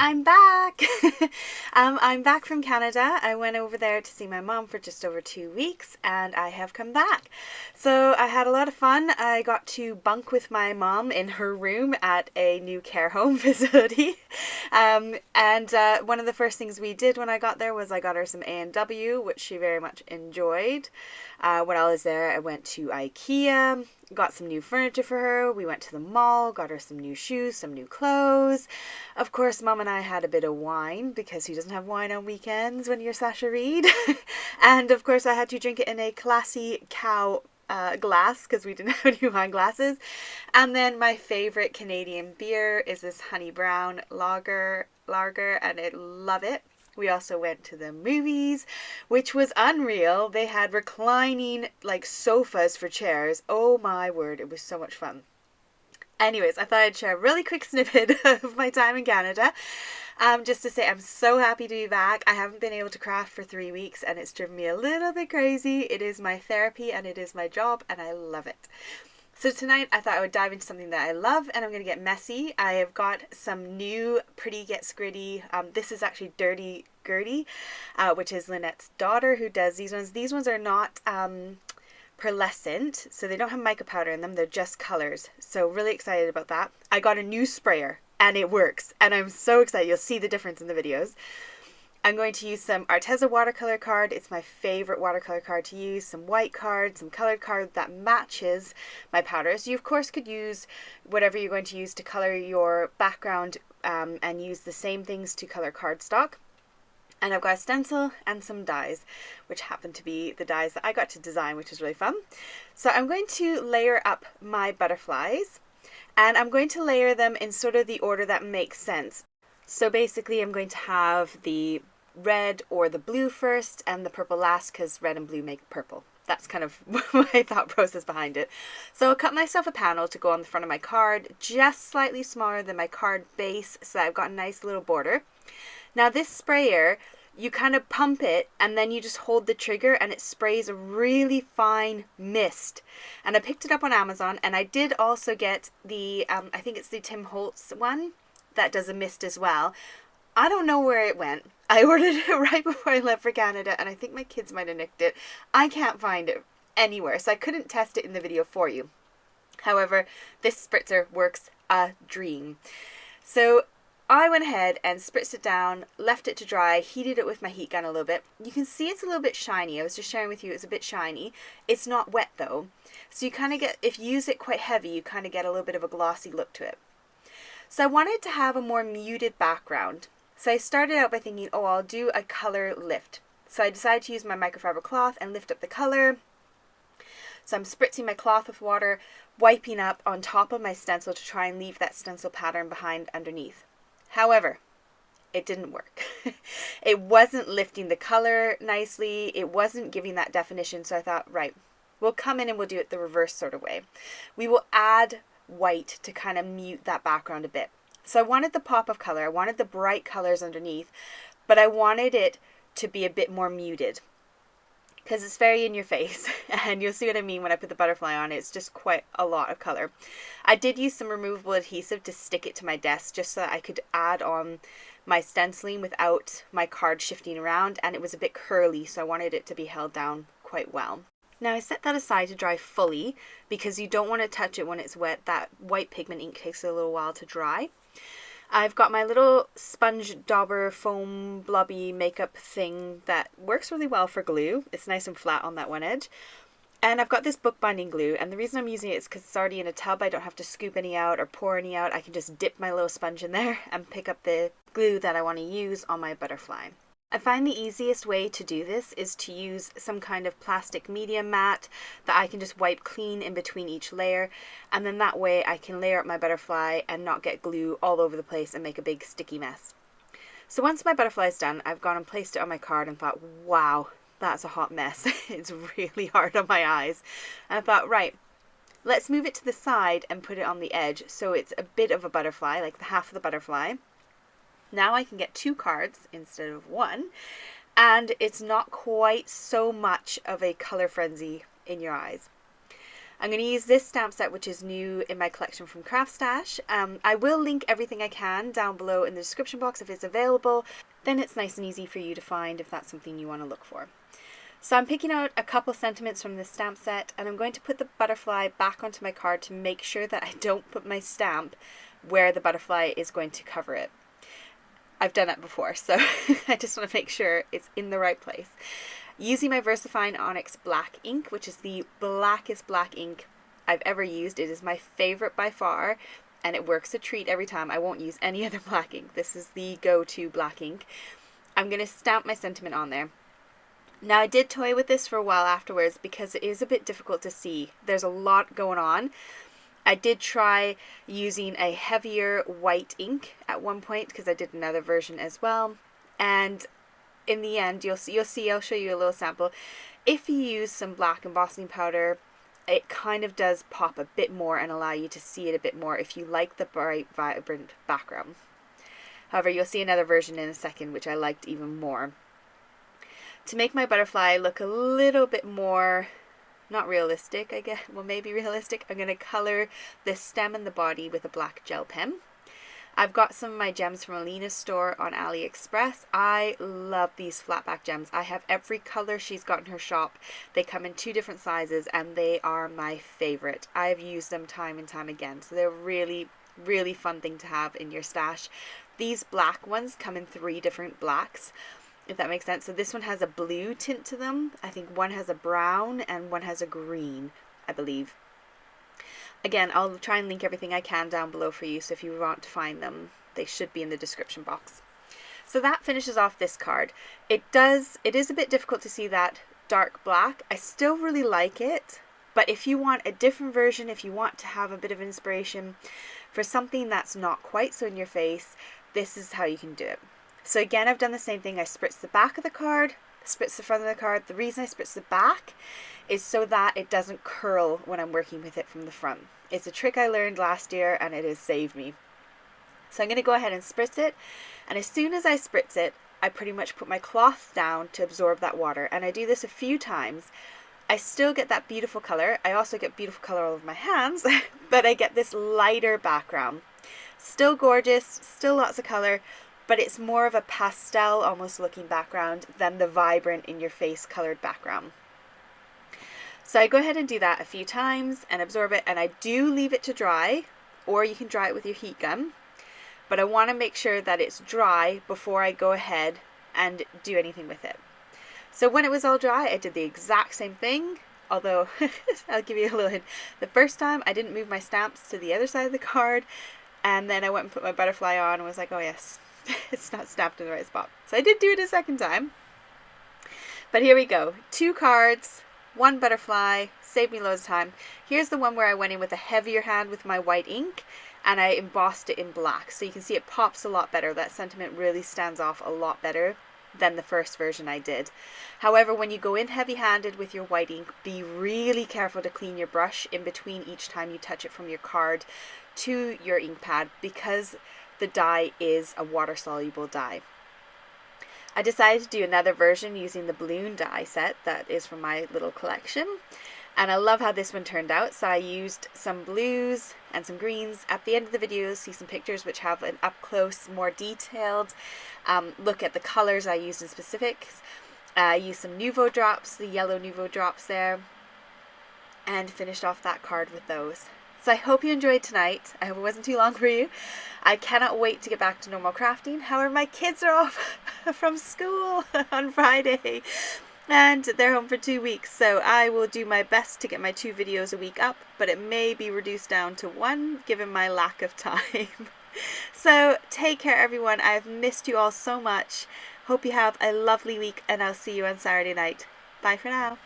I'm back. I'm back from Canada. I went over there to see my mom for just over 2 weeks and I have come back. So I had a lot of fun. I got to bunk with my mom in her room at a new care home facility. And one of the first things we did when I got there was I got her some A&W, which she very much enjoyed. When I was there, I went to IKEA, got some new furniture for her. We went to the mall, got her some new shoes, some new clothes. Of course, Mum and I had a bit of wine because who doesn't have wine on weekends when you're Sasha Reade? And of course, I had to drink it in a classy cow glass because we didn't have any wine glasses. And then my favorite Canadian beer is this honey brown lager, and I love it. We also went to the movies, which was unreal. They had reclining like sofas for chairs. Oh my word, it was so much fun. Anyways, I thought I'd share a really quick snippet of my time in Canada. Just to say I'm so happy to be back. I haven't been able to craft for 3 weeks and it's driven me a little bit crazy. It is my therapy and it is my job and I love it. So tonight I thought I would dive into something that I love and I'm going to get messy. I have got some new Pretty Gets Gritty. This is actually Dirty Gertie, which is Lynette's daughter who does these ones. These ones are not pearlescent, so they don't have mica powder in them. They're just colors. So really excited about that. I got a new sprayer and it works and I'm so excited. You'll see the difference in the videos. I'm going to use some Arteza watercolor card. It's my favorite watercolor card to use. Some white card, some colored card that matches my powders. You of course could use whatever you're going to use to color your background and use the same things to color cardstock. And I've got a stencil and some dies, which happen to be the dies that I got to design, which is really fun. So I'm going to layer up my butterflies and I'm going to layer them in sort of the order that makes sense. So basically I'm going to have the red or the blue first and the purple last because red and blue make purple. That's kind of my thought process behind it. So I'll cut myself a panel to go on the front of my card, just slightly smaller than my card base so that I've got a nice little border. Now this sprayer, you kind of pump it and then you just hold the trigger and it sprays a really fine mist. And I picked it up on Amazon and I did also get the, I think it's the Tim Holtz one that does a mist as well. I don't know where it went. I ordered it right before I left for Canada and I think my kids might have nicked it. I can't find it anywhere, so I couldn't test it in the video for you. However, this spritzer works a dream. So I went ahead and spritzed it down, left it to dry, heated it with my heat gun a little bit. You can see it's a little bit shiny. I was just sharing with you it's a bit shiny. It's not wet though. So you kind of get, if you use it quite heavy, you kind of get a little bit of a glossy look to it. So I wanted to have a more muted background. So I started out by thinking, oh, I'll do a color lift. So I decided to use my microfiber cloth and lift up the color. So I'm spritzing my cloth with water, wiping up on top of my stencil to try and leave that stencil pattern behind underneath. However, it didn't work. It wasn't lifting the color nicely. It wasn't giving that definition. So I thought, right, we'll come in and we'll do it the reverse sort of way. We will add white to kind of mute that background a bit. So I wanted the pop of color. I wanted the bright colors underneath, but I wanted it to be a bit more muted because it's very in your face and you'll see what I mean when I put the butterfly on. It's just quite a lot of color. I did use some removable adhesive to stick it to my desk just so that I could add on my stenciling without my card shifting around, and it was a bit curly, so I wanted it to be held down quite well. Now I set that aside to dry fully because you don't want to touch it when it's wet. That white pigment ink takes a little while to dry. I've got my little sponge dauber foam blobby makeup thing that works really well for glue. It's nice and flat on that one edge. And I've got this bookbinding glue, and the reason I'm using it is because it's already in a tub. I don't have to scoop any out or pour any out. I can just dip my little sponge in there and pick up the glue that I want to use on my butterfly. I find the easiest way to do this is to use some kind of plastic medium mat that I can just wipe clean in between each layer, and then that way I can layer up my butterfly and not get glue all over the place and make a big sticky mess. So once my butterfly's done, I've gone and placed it on my card and thought, wow, that's a hot mess. It's really hard on my eyes. And I thought, right, let's move it to the side and put it on the edge so it's a bit of a butterfly, like the half of the butterfly. Now I can get 2 cards instead of 1, and it's not quite so much of a color frenzy in your eyes. I'm going to use this stamp set, which is new in my collection from Craft Stash. I will link everything I can down below in the description box if it's available. Then it's nice and easy for you to find if that's something you want to look for. So I'm picking out a couple sentiments from this stamp set, and I'm going to put the butterfly back onto my card to make sure that I don't put my stamp where the butterfly is going to cover it. I've done that before, so I just want to make sure it's in the right place. Using my VersaFine Onyx black ink, which is the blackest black ink I've ever used. It is my favorite by far, and it works a treat every time. I won't use any other black ink. This is the go-to black ink. I'm going to stamp my sentiment on there. Now, I did toy with this for a while afterwards because it is a bit difficult to see. There's a lot going on. I did try using a heavier white ink at one point because I did another version as well. And in the end, you'll see, I'll show you a little sample. If you use some black embossing powder, it kind of does pop a bit more and allow you to see it a bit more if you like the bright, vibrant background. However, you'll see another version in a second, which I liked even more. To make my butterfly look a little bit more, not realistic, I guess, well maybe realistic, I'm going to color the stem and the body with a black gel pen. I've got some of my gems from Alina's store on AliExpress. I love these flatback gems. I have every color she's got in her shop. They come in 2 different sizes and they are my favorite. I've used them time and time again, so they're really, really fun thing to have in your stash. These black ones come in 3 different blacks, if that makes sense. So this one has a blue tint to them. I think one has a brown and one has a green, I believe. Again, I'll try and link everything I can down below for you, so if you want to find them, they should be in the description box. So that finishes off this card. It is a bit difficult to see that dark black. I still really like it, but if you want a different version, if you want to have a bit of inspiration for something that's not quite so in your face, this is how you can do it. So again, I've done the same thing. I spritz the back of the card, spritz the front of the card. The reason I spritz the back is so that it doesn't curl when I'm working with it from the front. It's a trick I learned last year and it has saved me. So I'm going to go ahead and spritz it, and as soon as I spritz it, I pretty much put my cloth down to absorb that water, and I do this a few times. I still get that beautiful color. I also get beautiful color all over my hands, but I get this lighter background. Still gorgeous, still lots of color, but it's more of a pastel almost looking background than the vibrant in your face colored background. So I go ahead and do that a few times and absorb it, and I do leave it to dry, or you can dry it with your heat gun, but I want to make sure that it's dry before I go ahead and do anything with it. So when it was all dry, I did the exact same thing, although I'll give you a little hint. The first time I didn't move my stamps to the other side of the card, and then I went and put my butterfly on and was like, oh yes, it's not stamped in the right spot. So I did do it a second time. But here we go. 2 cards, 1 butterfly, saved me loads of time. Here's the one where I went in with a heavier hand with my white ink and I embossed it in black. So you can see it pops a lot better. That sentiment really stands off a lot better than the first version I did. However, when you go in heavy-handed with your white ink, be really careful to clean your brush in between each time you touch it from your card to your ink pad, because the dye is a water-soluble dye. I decided to do another version using the balloon die set that is from my little collection, and I love how this one turned out. So I used some blues and some greens. At the end of the video, you'll see some pictures which have an up-close, more detailed look at the colors I used in specifics. I used some Nuvo drops, the yellow Nuvo drops there, and finished off that card with those. So I hope you enjoyed tonight. I hope it wasn't too long for you. I cannot wait to get back to normal crafting. However, my kids are off from school on Friday and they're home for 2 weeks. So I will do my best to get my 2 videos a week up, but it may be reduced down to 1 given my lack of time. So take care, everyone. I've missed you all so much. Hope you have a lovely week, and I'll see you on Saturday night. Bye for now.